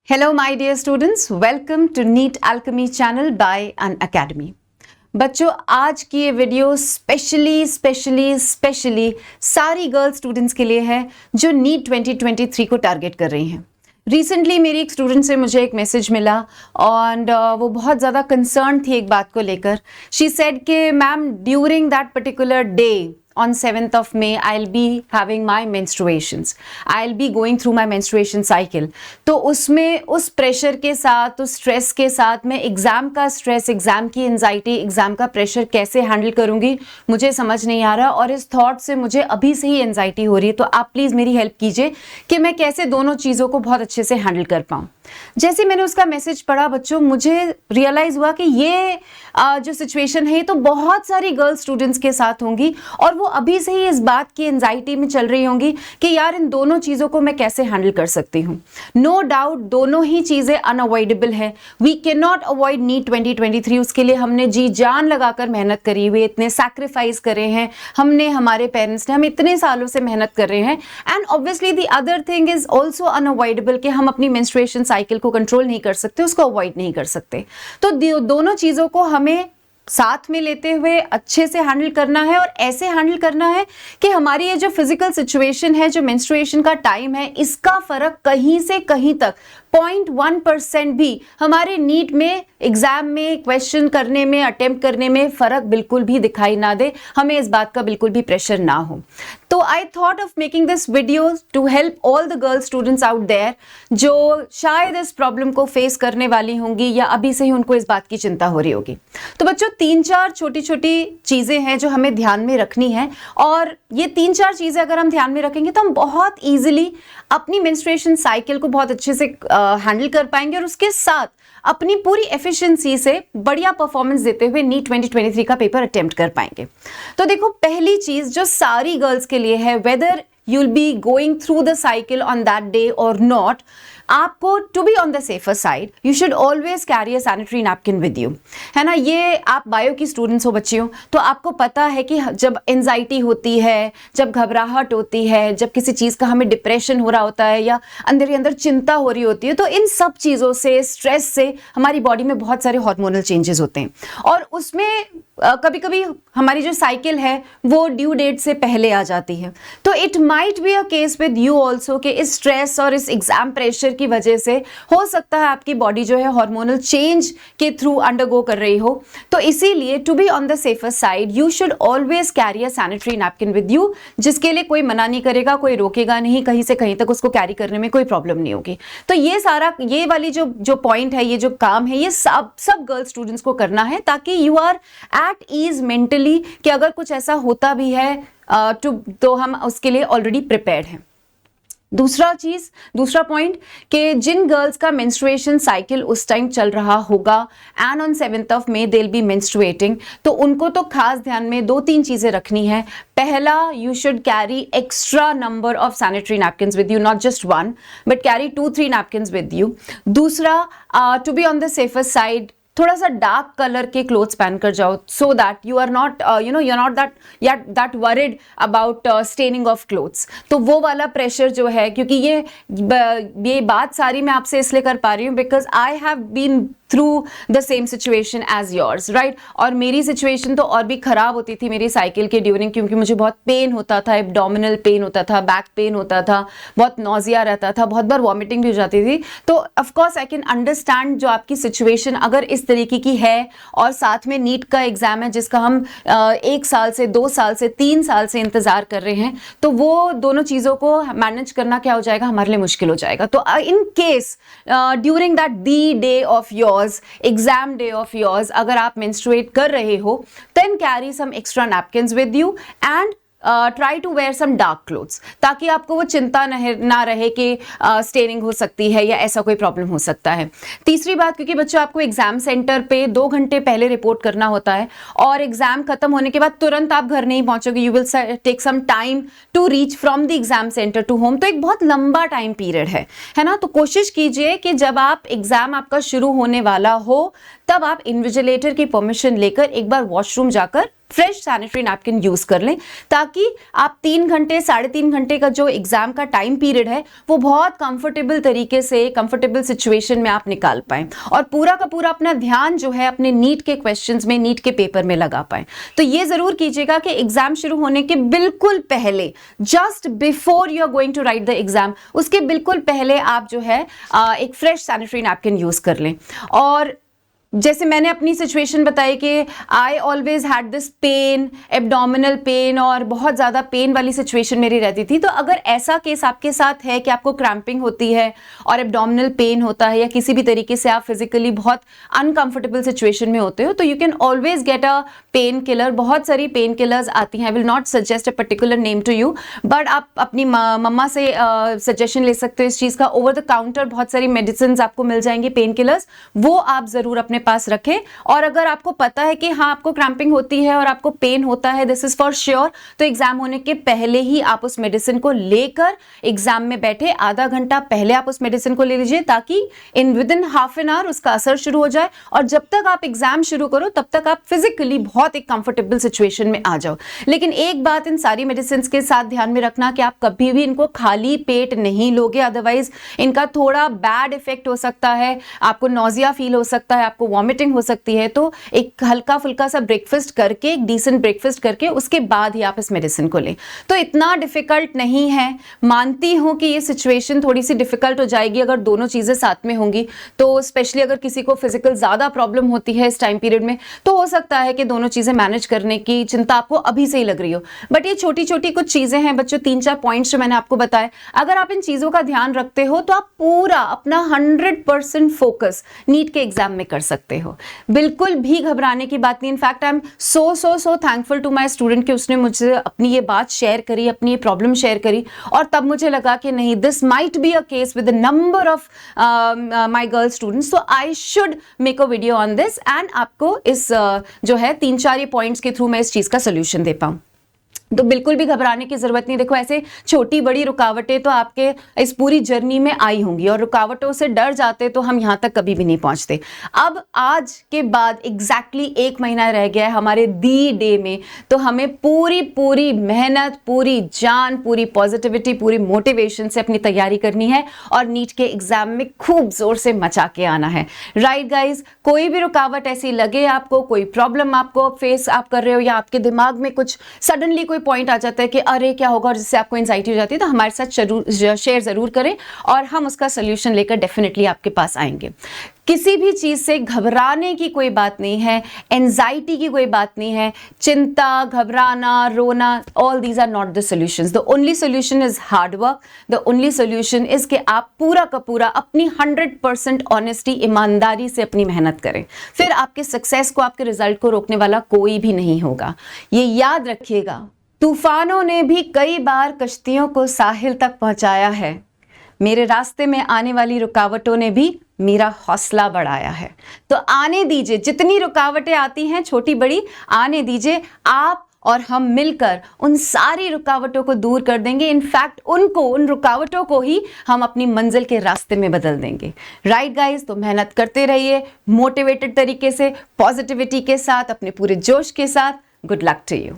Hello my dear students, welcome to NEET Alchemy channel by An Academy। बच्चों आज की ये वीडियो स्पेशली सारी गर्ल स्टूडेंट्स के लिए है जो नीट 2023 को टारगेट कर रही हैं। रिसेंटली मेरी एक स्टूडेंट से मुझे एक मैसेज मिला और वो बहुत ज़्यादा कंसर्न थी एक बात को लेकर। शी सेड कि ma'am during that particular day on 7th of May, I'll be having my menstruations. I'll be going through my menstruation cycle. तो उसमें उस प्रेशर के साथ, उस स्ट्रेस के साथ मैं एग्ज़ाम का स्ट्रेस, एग्ज़ाम की एंजाइटी, एग्ज़ाम का प्रेशर कैसे हैंडल करूँगी मुझे समझ नहीं आ रहा और इस थॉट से मुझे अभी से ही एंजाइटी हो रही है। तो आप प्लीज़ मेरी हेल्प कीजिए कि मैं कैसे दोनों चीज़ों को बहुत अच्छे से हैंडल कर पाऊँ। जैसे मैंने उसका मैसेज पढ़ा बच्चों, मुझे रियलाइज़ हुआ कि ये जो सिचुएशन है ये तो बहुत सारी गर्ल स्टूडेंट्स के साथ होंगी और वो अभी से ही इस बात की एंजाइटी में चल रही होंगी कि यार इन दोनों चीज़ों को मैं कैसे हैंडल कर सकती हूँ। नो डाउट दोनों ही चीज़ें अनअवॉइडेबल है। We can not avoid NEET 2023। उसके लिए हमने जी जान लगाकर मेहनत करी हुई, इतने सैक्रिफाइस करे हैं हमने, हमारे पेरेंट्स ने, हम इतने सालों से मेहनत कर रहे हैं। And obviously the other thing is also unavoidable कि हम अपनी मेंस्ट्रुएशन साइकिल को कंट्रोल नहीं कर सकते, उसको अवॉइड नहीं कर सकते। तो दोनों चीज़ों को हमें साथ में लेते हुए अच्छे से हैंडल करना है और ऐसे हैंडल करना है कि हमारी ये जो फिजिकल सिचुएशन है, जो मेंस्ट्रुएशन का टाइम है, इसका फर्क कहीं से कहीं तक 0.1% भी हमारे नीट में, एग्जाम में क्वेश्चन करने में, अटेम्प्ट करने में फर्क बिल्कुल भी दिखाई ना दे, हमें इस बात का बिल्कुल भी प्रेशर ना हो। तो I thought of making this video to help all the girl students out there जो शायद इस प्रॉब्लम को फेस करने वाली होंगी या अभी से ही उनको इस बात की चिंता हो रही होगी। तो बच्चों 3-4 छोटी छोटी चीज़ें हैं जो हमें ध्यान में रखनी है और ये 3-4 चीज़ें अगर हम ध्यान में रखेंगे तो हम बहुत ईजिली अपनी मेंस्ट्रुएशन साइकिल को बहुत अच्छे से हैंडल कर पाएंगे और उसके साथ अपनी पूरी एफिशिएंसी से बढ़िया परफॉर्मेंस देते हुए नीट 2023 का पेपर अटेम्प्ट कर पाएंगे। तो देखो पहली चीज जो सारी गर्ल्स के लिए है, whether you will be going through the cycle on that day और नॉट, आपको to be on the safer side you should always carry a sanitary napkin with you, है ना। ये आप बायो की स्टूडेंट्स हो बच्चियों, तो आपको पता है कि जब एंजाइटी होती है, जब घबराहट होती है, जब किसी चीज़ का हमें डिप्रेशन हो रहा होता है या अंदर ही अंदर चिंता हो रही होती है, तो इन सब चीज़ों से, स्ट्रेस से हमारी बॉडी में बहुत सारे हार्मोनल चेंजेस होते हैं और उसमें कभी कभी हमारी जो साइकिल है वो ड्यू डेट से पहले आ जाती है। तो it might be a case with you also कि इस स्ट्रेस और इस एग्जाम प्रेशर की वजह से हो सकता है आपकी बॉडी जो है हार्मोनल चेंज के थ्रू अंडरगो कर रही हो। तो इसीलिए to be on the safer side you should always carry a sanitary napkin with you, जिसके लिए कोई मना नहीं करेगा, कोई रोकेगा नहीं, कहीं से कहीं तक उसको कैरी करने में कोई प्रॉब्लम नहीं होगी। तो ये सारा, ये वाली जो पॉइंट है, ये जो काम है, ये सब गर्ल स्टूडेंट्स को करना है ताकि you are at ease mentally कि अगर कुछ ऐसा होता भी है तो हम उसके लिए ऑलरेडी प्रिपेयर्ड हैं। दूसरा पॉइंट कि जिन गर्ल्स का मेंस्ट्रुएशन साइकिल उस टाइम चल रहा होगा and on 7th of May they will be menstruating, तो उनको तो खास ध्यान में 2-3 चीजें रखनी है। पहला, you should carry extra number of sanitary napkins with you, not just 1 but carry 2-3 napkins with you. दूसरा, to be on the safer side थोड़ा सा डार्क कलर के क्लोथ्स पहन कर जाओ so that you are not you are not that worried about staining of clothes. तो वो वाला प्रेशर जो है, क्योंकि ये बात सारी मैं आपसे इसलिए कर पा रही हूँ because I have been through the same situation as yours, right. और मेरी सिचुएशन तो और भी खराब होती थी मेरी साइकिल के ड्यूरिंग, क्योंकि मुझे बहुत पेन होता था, एब्डोमिनल पेन होता था, बैक पेन होता था, बहुत नॉजिया रहता था, बहुत बार वॉमिटिंग भी हो जाती थी। तो ऑफकोर्स आई कैन अंडरस्टैंड जो आपकी सिचुएशन अगर इस तरीके की है और साथ में नीट का एग्जाम है जिसका हम 1 साल से 2 साल से 3 साल से इंतजार कर रहे हैं, तो वो दोनों चीज़ों को मैनेज करना क्या हो जाएगा, हमारे लिए मुश्किल हो जाएगा। तो in case during that the day of yours, exam day of yours, अगर आप मेंस्ट्रुएट कर रहे हो, then carry some extra napkins with you and try to wear some dark clothes, ताकि आपको वो चिंता ना रहे कि स्टेनिंग हो सकती है या ऐसा कोई प्रॉब्लम हो सकता है। तीसरी बात, क्योंकि बच्चों आपको एग्जाम सेंटर पे 2 घंटे पहले रिपोर्ट करना होता है और एग्जाम खत्म होने के बाद तुरंत आप घर नहीं पहुंचोगे, you will take some time to reach from the exam centre to home. तो एक बहुत लंबा टाइम पीरियड है ना। तो कोशिश कीजिए कि जब आप एग्जाम आपका शुरू होने वाला हो तब आप इन्विजिलेटर की परमिशन लेकर एक बार वॉशरूम जाकर फ्रेश सैनिटरी नैपकिन यूज कर लें, ताकि आप 3 घंटे 3.5 घंटे का जो एग्जाम का टाइम पीरियड है वो बहुत कंफर्टेबल तरीके से, कंफर्टेबल सिचुएशन में आप निकाल पाएं और पूरा का पूरा अपना ध्यान जो है अपने नीट के क्वेश्चंस में, नीट के पेपर में लगा पाएं। तो ये जरूर कीजिएगा कि एग्जाम शुरू होने के बिल्कुल पहले, just before you are going to write the exam, उसके बिल्कुल पहले आप जो है एक फ्रेश सैनिटरी नैपकिन यूज कर लें। और जैसे मैंने अपनी सिचुएशन बताई कि I always had this pain, abdominal pain, और बहुत ज़्यादा पेन वाली सिचुएशन मेरी रहती थी। तो अगर ऐसा केस आपके साथ है कि आपको क्रैम्पिंग होती है और एब्डोमिनल पेन होता है, या किसी भी तरीके से आप फिजिकली बहुत अनकंफर्टेबल सिचुएशन में होते हो, तो you can always get a pain killer. बहुत सारी पेन किलर्स आती हैं, I will not suggest a particular name to you, but आप अपनी मम्मा से सजेशन ले सकते हो इस चीज़ का। ओवर द काउंटर बहुत सारी मेडिसिन आपको मिल जाएंगी, पेन किलर्स, वो आप ज़रूर अपने पास रखें। और अगर आपको पता है कि हाँ आपको क्रैम्पिंग होती है और आपको पेन होता है, दिस इज फॉर श्योर, तो एग्जाम होने के पहले ही आप उस मेडिसिन को लेकर एग्जाम में बैठे, आधा घंटा पहले आप उस मेडिसिन को ले लीजिए, ताकि with in half an hour उसका असर शुरू हो जाए, और जब तक आप एग्जाम शुरू करो तब तक आप फिजिकली बहुत एक कंफर्टेबल सिचुएशन में आ जाओ। लेकिन एक बात इन सारी मेडिसिन के साथ ध्यान में रखना कि आप कभी भी इनको खाली पेट नहीं लोगे, अदरवाइज इनका थोड़ा बैड इफेक्ट हो सकता है, आपको नॉजिया फील हो सकता है, आपको वॉमिटिंग हो सकती है। तो एक हल्का फुल्का सा ब्रेकफास्ट करके, एक डिसेंट ब्रेकफास्ट करके, उसके बाद ही आप इस मेडिसिन को लें। तो इतना डिफिकल्ट नहीं है, मानती हूं कि ये सिचुएशन थोड़ी सी डिफिकल्ट हो जाएगी अगर दोनों चीजें साथ में होंगी। तो स्पेशली अगर किसी को फिजिकल ज्यादा प्रॉब्लम होती है इस टाइम पीरियड में, तो हो सकता है कि दोनों चीजें मैनेज करने की चिंता आपको अभी से ही लग रही हो। बट ये छोटी छोटी कुछ चीजें हैं बच्चों, 3-4 पॉइंट्स जो मैंने आपको बताए, अगर आप इन चीजों का ध्यान रखते हो तो आप पूरा अपना 100% फोकस नीट के एग्जाम में कर सकते हो। बिल्कुल भी घबराने की बात नहीं। In fact I am so thankful to my student कि उसने मुझसे अपनी ये बात शेयर करी, अपनी ये प्रॉब्लम शेयर करी, और तब मुझे लगा कि नहीं, this might be a case with the number of my girl students, so I should make a video on this, and आपको इस जो है 3-4 पॉइंट्स के थ्रू मैं इस चीज का सोल्यूशन दे पाऊं। तो बिल्कुल भी घबराने की जरूरत नहीं। देखो, ऐसे छोटी बड़ी रुकावटें तो आपके इस पूरी जर्नी में आई होंगी, और रुकावटों से डर जाते तो हम यहां तक कभी भी नहीं पहुंचते। अब आज के बाद एग्जैक्टली 1 महीना रह गया है हमारे दी डे में, तो हमें पूरी मेहनत, पूरी जान, पूरी पॉजिटिविटी, पूरी मोटिवेशन से अपनी तैयारी करनी है और नीट के एग्जाम में खूब जोर से मचा के आना है। राइट गाइज, कोई भी रुकावट ऐसी लगे आपको, कोई प्रॉब्लम आपको फेस आप कर रहे हो, या आपके दिमाग में कुछ सडनली कोई पॉइंट आ जाता है कि अरे क्या होगा, और जिससे आपको एंजाइटी हो जाती है, तो हमारे साथ शेयर जरूर करें और हम उसका सोल्यूशन लेकर डेफिनेटली आपके पास आएंगे। किसी भी चीज से घबराने की कोई बात नहीं है, एंजाइटी की कोई बात नहीं है, चिंता, घबराना, रोना, all these are not the solutions. The only solution is hard work. The only solution is कि आप पूरा का पूरा अपनी 100% ऑनेस्टी, ईमानदारी से अपनी मेहनत करें, फिर आपके सक्सेस को, आपके रिजल्ट को रोकने वाला कोई भी नहीं होगा। ये याद रखिएगा, तूफानों ने भी कई बार कश्तियों को साहिल तक पहुंचाया है, मेरे रास्ते में आने वाली रुकावटों ने भी मेरा हौसला बढ़ाया है। तो आने दीजिए, जितनी रुकावटें आती हैं छोटी बड़ी, आने दीजिए, आप और हम मिलकर उन सारी रुकावटों को दूर कर देंगे। इनफैक्ट उन रुकावटों को ही हम अपनी मंजिल के रास्ते में बदल देंगे। राइट गाइज, तो मेहनत करते रहिए मोटिवेटेड तरीके से, पॉजिटिविटी के साथ, अपने पूरे जोश के साथ। Good luck to you.